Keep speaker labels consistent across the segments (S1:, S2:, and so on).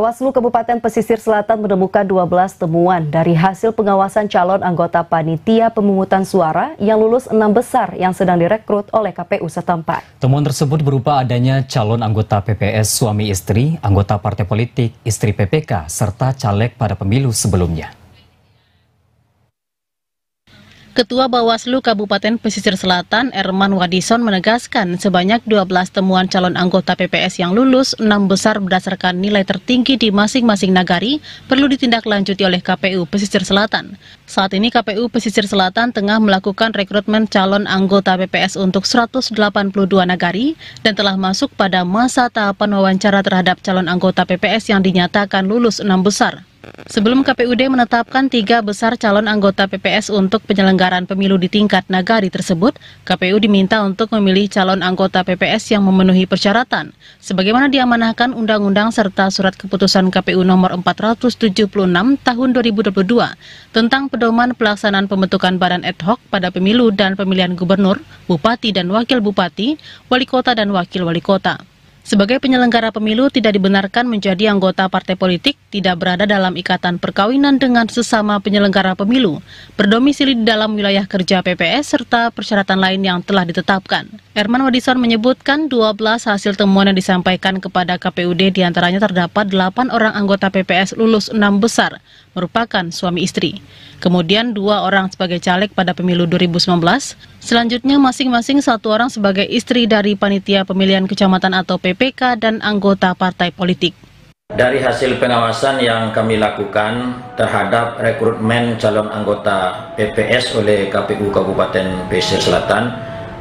S1: Bawaslu Kabupaten Pesisir Selatan menemukan 12 temuan dari hasil pengawasan calon anggota panitia pemungutan suara yang lulus 6 besar yang sedang direkrut oleh KPU setempat.
S2: Temuan tersebut berupa adanya calon anggota PPS suami istri, anggota partai politik, istri PPK, serta caleg pada pemilu sebelumnya.
S3: Ketua Bawaslu Kabupaten Pesisir Selatan, Erman Wadison, menegaskan sebanyak 12 temuan calon anggota PPS yang lulus 6 besar berdasarkan nilai tertinggi di masing-masing nagari perlu ditindaklanjuti oleh KPU Pesisir Selatan. Saat ini KPU Pesisir Selatan tengah melakukan rekrutmen calon anggota PPS untuk 182 nagari dan telah masuk pada masa tahapan wawancara terhadap calon anggota PPS yang dinyatakan lulus 6 besar. Sebelum KPUD menetapkan 3 besar calon anggota PPS untuk penyelenggaraan pemilu di tingkat nagari tersebut, KPU diminta untuk memilih calon anggota PPS yang memenuhi persyaratan, sebagaimana diamanahkan Undang-Undang serta Surat Keputusan KPU Nomor 476 Tahun 2022 tentang pedoman pelaksanaan pembentukan badan ad hoc pada pemilu dan pemilihan gubernur, bupati dan wakil bupati, wali kota dan wakil wali kota. Sebagai penyelenggara pemilu tidak dibenarkan menjadi anggota partai politik, tidak berada dalam ikatan perkawinan dengan sesama penyelenggara pemilu, berdomisili di dalam wilayah kerja PPS, serta persyaratan lain yang telah ditetapkan. Erman Wadison menyebutkan 12 hasil temuan yang disampaikan kepada KPUD diantaranya terdapat 8 orang anggota PPS lulus 6 besar, merupakan suami istri. Kemudian 2 orang sebagai caleg pada pemilu 2019, selanjutnya masing-masing 1 orang sebagai istri dari panitia pemilihan kecamatan atau PPK dan anggota partai politik.
S4: Dari hasil pengawasan yang kami lakukan terhadap rekrutmen calon anggota PPS oleh KPU Kabupaten Pesisir Selatan,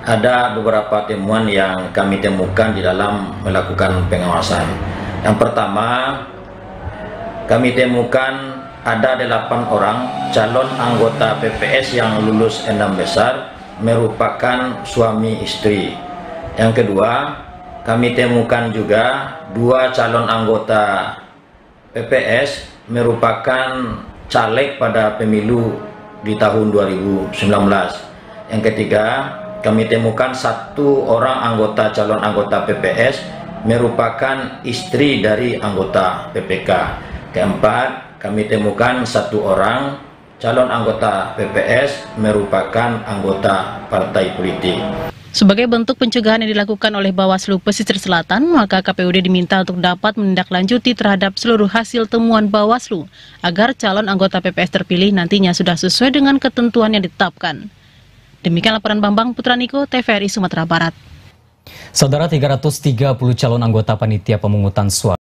S4: ada beberapa temuan yang kami temukan di dalam melakukan pengawasan. Yang pertama, kami temukan ada 8 orang calon anggota PPS yang lulus 6 besar merupakan suami istri. Yang kedua, kami temukan juga 2 calon anggota PPS merupakan caleg pada pemilu di tahun 2019. Yang ketiga, kami temukan 1 orang anggota calon anggota PPS merupakan istri dari anggota PPK. Keempat, kami temukan 1 orang calon anggota PPS merupakan anggota partai politik.
S3: Sebagai bentuk pencegahan yang dilakukan oleh Bawaslu Pesisir Selatan, maka KPUD diminta untuk dapat menindaklanjuti terhadap seluruh hasil temuan Bawaslu agar calon anggota PPS terpilih nantinya sudah sesuai dengan ketentuan yang ditetapkan. Demikian laporan Bambang Putraniko, TVRI Sumatera Barat.
S2: Saudara, 330 calon anggota panitia pemungutan suara